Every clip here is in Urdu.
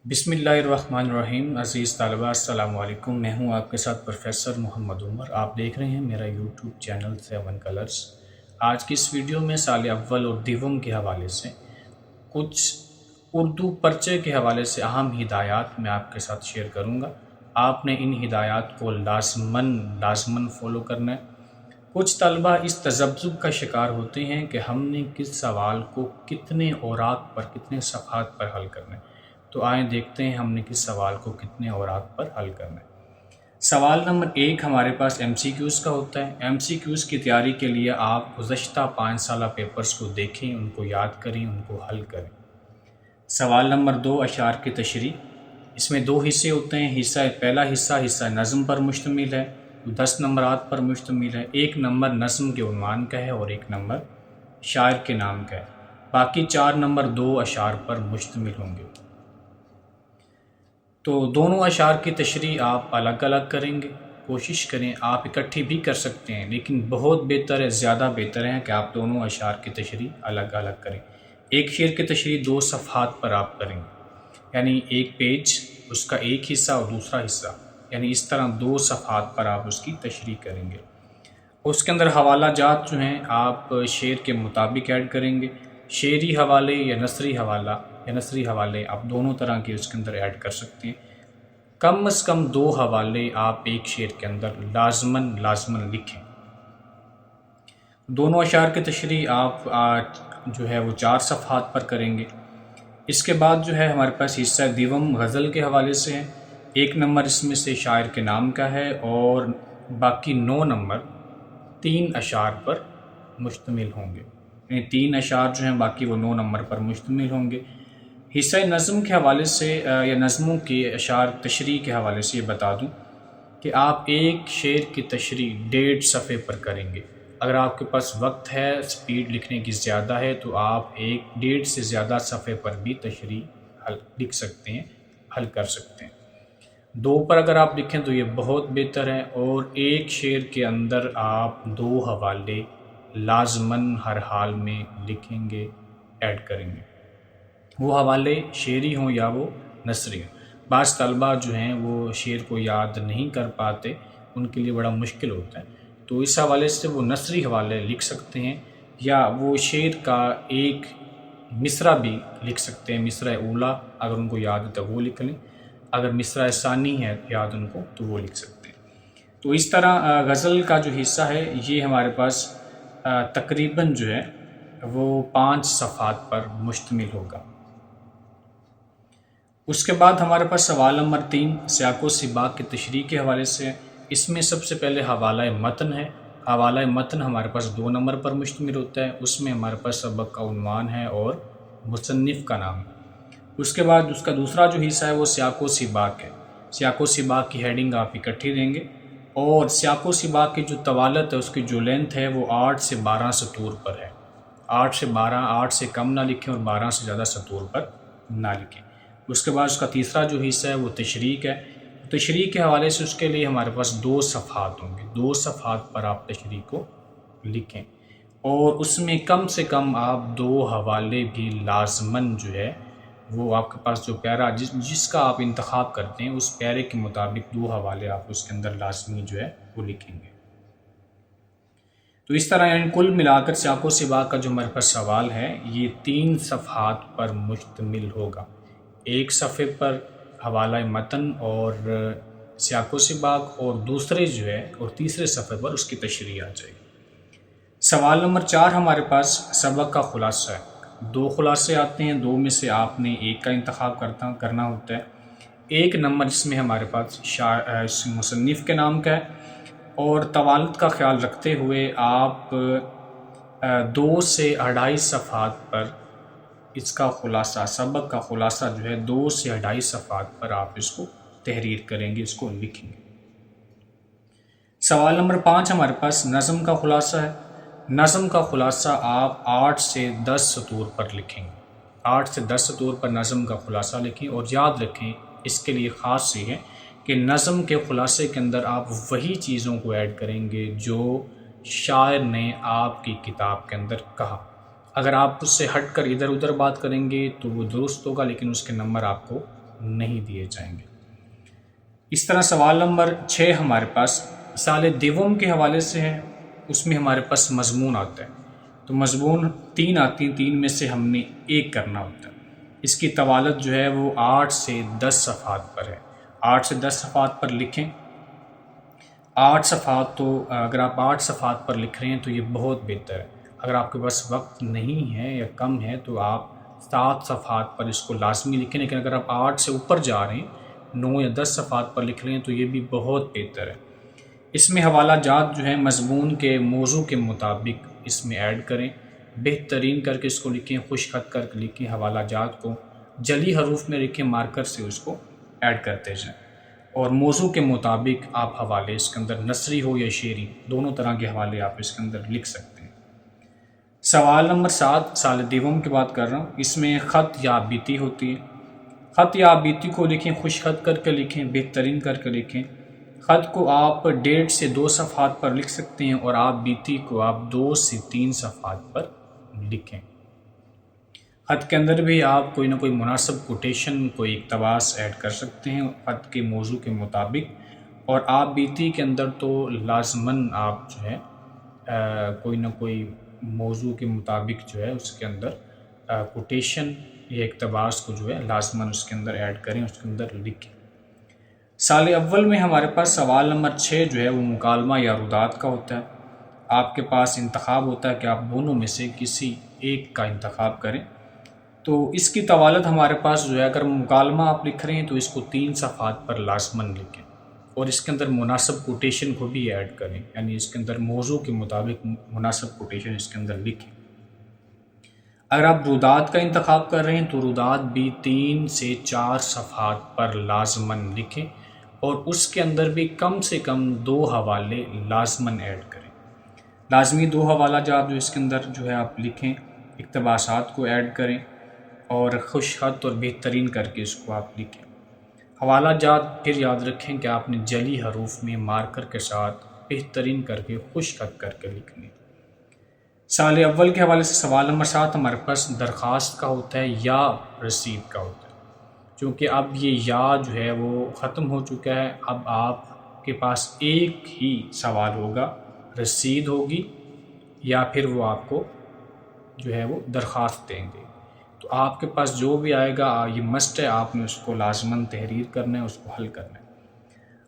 بسم اللہ الرحمن الرحیم۔ عزیز طالبہ السلام علیکم، میں ہوں آپ کے ساتھ پروفیسر محمد عمر۔ آپ دیکھ رہے ہیں میرا یوٹیوب چینل 7 کلرز۔ آج کی اس ویڈیو میں سال اول اور دیوم کے حوالے سے کچھ اردو پرچے کے حوالے سے اہم ہدایات میں آپ کے ساتھ شیئر کروں گا۔ آپ نے ان ہدایات کو لازماً فالو کرنا ہے۔ کچھ طلبہ اس تذبذب کا شکار ہوتے ہیں کہ ہم نے کس سوال کو کتنے اوراق پر کتنے صفحات پر حل کرنا ہے۔ تو آئیں دیکھتے ہیں ہم نے کس سوال کو کتنے اوراق پر حل کرنا ہے۔ سوال نمبر 1 ہمارے پاس ایم سی کیوز کا ہوتا ہے۔ ایم سی کیوز کی تیاری کے لیے آپ گزشتہ 5 سالہ پیپرز کو دیکھیں، ان کو یاد کریں، ان کو حل کریں۔ سوال نمبر 2 اشعار کی تشریح۔ اس میں 2 حصے ہوتے ہیں۔ پہلا حصہ نظم پر مشتمل ہے، 10 نمبرات پر مشتمل ہے۔ 1 نمبر نظم کے عنوان کا ہے اور 1 نمبر شاعر کے نام کا ہے۔ باقی 4 نمبر 2 اشعار پر مشتمل ہوں گے۔ تو دونوں اشعار کی تشریح آپ الگ الگ کریں گے۔ کوشش کریں، آپ اکٹھی بھی کر سکتے ہیں، لیکن بہت بہتر ہے، زیادہ بہتر ہے کہ آپ دونوں اشعار کی تشریح الگ الگ کریں۔ ایک شعر کی تشریح 2 صفحات پر آپ کریں گے، یعنی ایک پیج اس کا ایک حصہ اور دوسرا حصہ، یعنی اس طرح 2 صفحات پر آپ اس کی تشریح کریں گے۔ اس کے اندر حوالہ جات جو ہیں آپ شعر کے مطابق ایڈ کریں گے۔ شعری حوالے یا نثری حوالے آپ دونوں طرح کے اس کے اندر ایڈ کر سکتے ہیں۔ کم از کم 2 حوالے آپ ایک شعر کے اندر لازماً لکھیں۔ دونوں اشعار کی تشریح آپ جو ہے وہ 4 صفحات پر کریں گے۔ اس کے بعد جو ہے ہمارے پاس حصہ دیوم غزل کے حوالے سے ہے۔ 1 نمبر اس میں سے شاعر کے نام کا ہے اور باقی 9 نمبر 3 اشعار پر مشتمل ہوں گے، یعنی 3 اشعار جو ہیں باقی وہ 9 نمبر پر مشتمل ہوں گے۔ حصہ نظم کے حوالے سے یا نظموں کی اشعار تشریح کے حوالے سے یہ بتا دوں کہ آپ ایک شعر کی تشریح 1.5 صفحے پر کریں گے۔ اگر آپ کے پاس وقت ہے، سپیڈ لکھنے کی زیادہ ہے، تو آپ 1.5 سے زیادہ صفحے پر بھی تشریح لکھ سکتے ہیں، حل کر سکتے ہیں۔ 2 پر اگر آپ لکھیں تو یہ بہت بہتر ہے، اور ایک شعر کے اندر آپ 2 حوالے لازماً ہر حال میں لکھیں گے، ایڈ کریں گے، وہ حوالے شعری ہوں یا وہ نثری ہوں۔ بعض طلبہ جو ہیں وہ شعر کو یاد نہیں کر پاتے، ان کے لیے بڑا مشکل ہوتا ہے، تو اس حوالے سے وہ نثری حوالے لکھ سکتے ہیں، یا وہ شعر کا ایک مصرع بھی لکھ سکتے ہیں۔ مصرع اولا اگر ان کو یاد ہے تو وہ لکھ لیں، اگر مصرع ثانی ہے یاد ان کو تو وہ لکھ سکتے ہیں۔ تو اس طرح غزل کا جو حصہ ہے یہ ہمارے پاس تقریباً جو ہے وہ 5 صفحات پر مشتمل ہوگا۔ اس کے بعد ہمارے پاس سوال نمبر 3 سیاق و سباق کی تشریح کے حوالے سے۔ اس میں سب سے پہلے حوالہ متن ہے۔ حوالہ متن ہمارے پاس 2 نمبر پر مشتمل ہوتا ہے۔ اس میں ہمارے پاس سبق کا عنوان ہے اور مصنف کا نام ہے۔ اس کے بعد اس کا دوسرا جو حصہ ہے وہ سیاق و سباق ہے۔ سیاق و سباق کی ہیڈنگ آپ اکٹھی دیں گے، اور سیاق و سباق کی جو طوالت ہے، اس کی جو لینتھ ہے وہ 8 سے 12 سطور پر ہے۔ 8 سے 12، 8 سے کم نہ لکھیں اور 12 سے زیادہ سطور پر نہ لکھیں۔ اس کے بعد اس کا تیسرا جو حصہ ہے وہ تشریح ہے۔ تشریح کے حوالے سے اس کے لیے ہمارے پاس 2 صفحات ہوں گے، 2 صفحات پر آپ تشریح کو لکھیں، اور اس میں کم سے کم آپ 2 حوالے بھی لازماً جو ہے وہ آپ کے پاس جو پیرا جس کا آپ انتخاب کرتے ہیں اس پیرے کے مطابق 2 حوالے آپ اس کے اندر لازمی جو ہے وہ لکھیں گے۔ تو اس طرح یعنی کل ملا کر سیاق و سباق کا جو ہمارے پاس سوال ہے یہ 3 صفحات پر مشتمل ہوگا۔ 1 صفحے پر حوالہ متن اور سیاق و سباق، اور دوسرے جو ہے اور تیسرے صفحے پر اس کی تشریح آ جائے گی۔ سوال نمبر 4 ہمارے پاس سبق کا خلاصہ ہے۔ 2 خلاصے آتے ہیں، 2 میں سے آپ نے ایک کا انتخاب کرنا ہوتا ہے۔ 1 نمبر اس میں ہمارے پاس مصنف کے نام کا ہے، اور طوالت کا خیال رکھتے ہوئے آپ 2 سے 2.5 صفحات پر اس کا خلاصہ، سبق کا خلاصہ جو ہے 2 سے 2.5 صفحات پر آپ اس کو تحریر کریں گے، اس کو لکھیں گے۔ سوال نمبر 5 ہمارے پاس نظم کا خلاصہ ہے۔ نظم کا خلاصہ آپ 8 سے 10 سطور پر لکھیں گے۔ 8 سے 10 سطور پر نظم کا خلاصہ لکھیں، اور یاد رکھیں اس کے لیے خاص سی ہے کہ نظم کے خلاصے کے اندر آپ وہی چیزوں کو ایڈ کریں گے جو شاعر نے آپ کی کتاب کے اندر کہا۔ اگر آپ اس سے ہٹ کر ادھر ادھر بات کریں گے تو وہ درست ہوگا، لیکن اس کے نمبر آپ کو نہیں دیے جائیں گے۔ اس طرح سوال نمبر 6 ہمارے پاس سال دوم کے حوالے سے ہے، اس میں ہمارے پاس مضمون آتا ہے۔ تو مضمون 3 آتی ہیں، 3 میں سے ہم نے ایک کرنا ہوتا ہے۔ اس کی طوالت جو ہے وہ 8 سے 10 صفحات پر ہے۔ 8 سے 10 صفحات پر لکھیں۔ 8 صفحات تو اگر آپ 8 صفحات پر لکھ رہے ہیں تو یہ بہت بہتر ہے۔ اگر آپ کے پاس وقت نہیں ہے یا کم ہے تو آپ 7 صفحات پر اس کو لازمی لکھیں، لیکن اگر آپ 8 سے اوپر جا رہے ہیں، 9 یا 10 صفحات پر لکھ رہے ہیں تو یہ بھی بہت بہتر ہے۔ اس میں حوالہ جات جو ہیں مضمون کے موضوع کے مطابق اس میں ایڈ کریں، بہترین کر کے اس کو لکھیں، خوش خط کر کے لکھیں، حوالہ جات کو جلی حروف میں لکھیں، مارکر سے اس کو ایڈ کرتے جائیں، اور موضوع کے مطابق آپ حوالے اس کے اندر نثری ہو یا شعری دونوں طرح کے حوالے آپ اس کے اندر لکھ سکتے ہیں۔ سوال نمبر 7 سال دوم کی بات کر رہا ہوں، اس میں خط یا بیتی ہوتی ہے۔ خط یا بیتی کو لکھیں، خوش خط کر کے لکھیں، بہترین کر کے لکھیں۔ خط کو آپ 1.5 سے 2 صفحات پر لکھ سکتے ہیں، اور آپ بیتی کو آپ 2 سے 3 صفحات پر لکھیں۔ خط کے اندر بھی آپ کوئی نہ کوئی مناسب کوٹیشن، کوئی اقتباس ایڈ کر سکتے ہیں خط کے موضوع کے مطابق، اور آپ بیتی کے اندر تو لازماً آپ جو ہے کوئی نہ کوئی موضوع کے مطابق جو ہے اس کے اندر کوٹیشن یا اقتباس کو جو ہے لازماً اس کے اندر ایڈ کریں، اس کے اندر لکھیں۔ سال اول میں ہمارے پاس سوال نمبر 6 جو ہے وہ مکالمہ یا رودات کا ہوتا ہے۔ آپ کے پاس انتخاب ہوتا ہے کہ آپ دونوں میں سے کسی ایک کا انتخاب کریں۔ تو اس کی طوالت ہمارے پاس جو ہے، اگر مکالمہ آپ لکھ رہے ہیں تو اس کو 3 صفحات پر لازماً لکھیں، اور اس کے اندر مناسب کوٹیشن کو بھی ایڈ کریں، یعنی اس کے اندر موضوع کے مطابق مناسب کوٹیشن اس کے اندر لکھیں۔ اگر آپ رودات کا انتخاب کر رہے ہیں تو رودات بھی 3 سے 4 صفحات پر لازماً لکھیں، اور اس کے اندر بھی کم سے کم 2 حوالے لازماً ایڈ کریں۔ لازمی 2 حوالہ جات جو اس کے اندر جو ہے آپ لکھیں، اقتباسات کو ایڈ کریں، اور خوش خط اور بہترین کر کے اس کو آپ لکھیں۔ حوالہ جات پھر یاد رکھیں کہ آپ نے جلی حروف میں مارکر کے ساتھ بہترین کر کے خوش خط کر کے لکھنی۔ سال اول کے حوالے سے سوال نمبر 7 ہمارے پاس درخواست کا ہوتا ہے یا رسید کا ہوتا ہے۔ چونکہ اب یہ یا جو ہے وہ ختم ہو چکا ہے، اب آپ کے پاس ایک ہی سوال ہوگا، رسید ہوگی یا پھر وہ آپ کو جو ہے وہ درخواست دیں گے۔ تو آپ کے پاس جو بھی آئے گا یہ مسٹ ہے، آپ نے اس کو لازماً تحریر کرنا ہے، اس کو حل کرنا ہے۔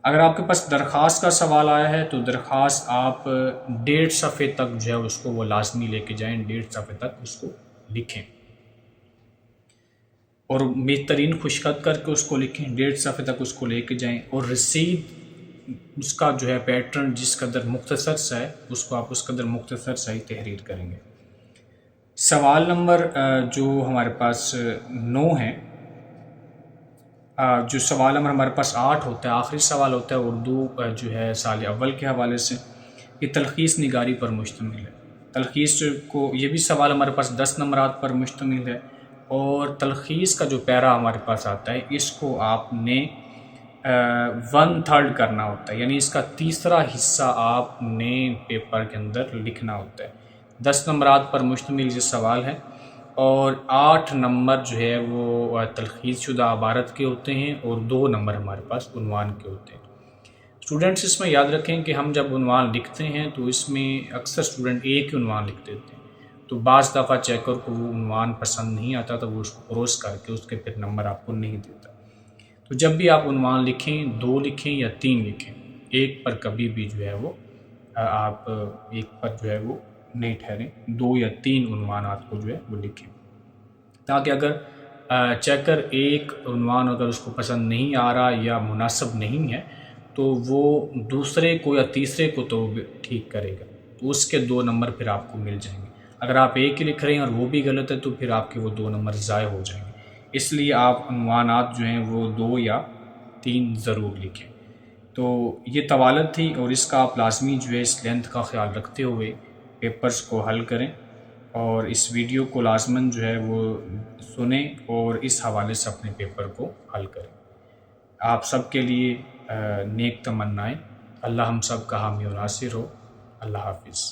اگر آپ کے پاس درخواست کا سوال آیا ہے تو درخواست آپ 1.5 صفحے تک جو ہے اس کو وہ لازمی لے کے جائیں، 1.5 صفحے تک اس کو لکھیں، اور بہترین خوش خط کر کے اس کو لکھیں، 1.5 صفحے تک اس کو لے کے جائیں، اور رسید اس کا جو ہے پیٹرن جس قدر مختصر سا ہے اس کو آپ اس قدر مختصر سا ہی تحریر کریں گے۔ سوال نمبر جو ہمارے پاس 9 ہے، جو سوال نمبر ہمارے پاس 8 ہوتا ہے، آخری سوال ہوتا ہے اردو جو ہے سال اول کے حوالے سے، یہ تلخیص نگاری پر مشتمل ہے۔ تلخیص کو یہ بھی سوال ہمارے پاس 10 نمبرات پر مشتمل ہے، اور تلخیص کا جو پیرا ہمارے پاس آتا ہے اس کو آپ نے 1/3 کرنا ہوتا ہے، یعنی اس کا تیسرا حصہ آپ نے پیپر کے اندر لکھنا ہوتا ہے۔ 10 نمبرات پر مشتمل یہ سوال ہے، اور 8 نمبر جو ہے وہ تلخیص شدہ عبارت کے ہوتے ہیں، اور 2 نمبر ہمارے پاس عنوان کے ہوتے ہیں۔ اسٹوڈنٹس اس میں یاد رکھیں کہ ہم جب عنوان لکھتے ہیں تو اس میں اکثر اسٹوڈنٹ ایک ہی عنوان لکھ دیتے ہیں، تو بعض دفعہ چیکر کو وہ عنوان پسند نہیں آتا تو وہ اس کو کروس کر کے اس کے پھر نمبر آپ کو نہیں دیتا۔ تو جب بھی آپ عنوان لکھیں، 2 لکھیں یا 3 لکھیں، ایک پر کبھی بھی جو ہے وہ آپ ایک پر جو ہے وہ نہیں ٹھہریں، 2 یا 3 عنوانات کو جو ہے وہ لکھیں، تاکہ اگر چیکر ایک عنوان اگر اس کو پسند نہیں آ رہا یا مناسب نہیں ہے تو وہ دوسرے کو یا تیسرے کو تو ٹھیک کرے گا، تو اس کے 2 نمبر پھر آپ کو مل جائیں گے۔ اگر آپ ایک ہی لکھ رہے ہیں اور وہ بھی غلط ہے تو پھر آپ کے وہ 2 نمبر ضائع ہو جائیں گے۔ اس لیے آپ عنوانات جو ہیں وہ 2 یا 3 ضرور لکھیں۔ تو یہ طوالت تھی، اور اس کا آپ لازمی جو ہے اس لینتھ کا خیال رکھتے ہوئے پیپرز کو حل کریں، اور اس ویڈیو کو لازماً جو ہے وہ سنیں اور اس حوالے سے اپنے پیپر کو حل کریں۔ آپ سب کے لیے نیک تمنائیں، اللہ ہم سب کا حامی و ناصر ہو۔ اللہ حافظ۔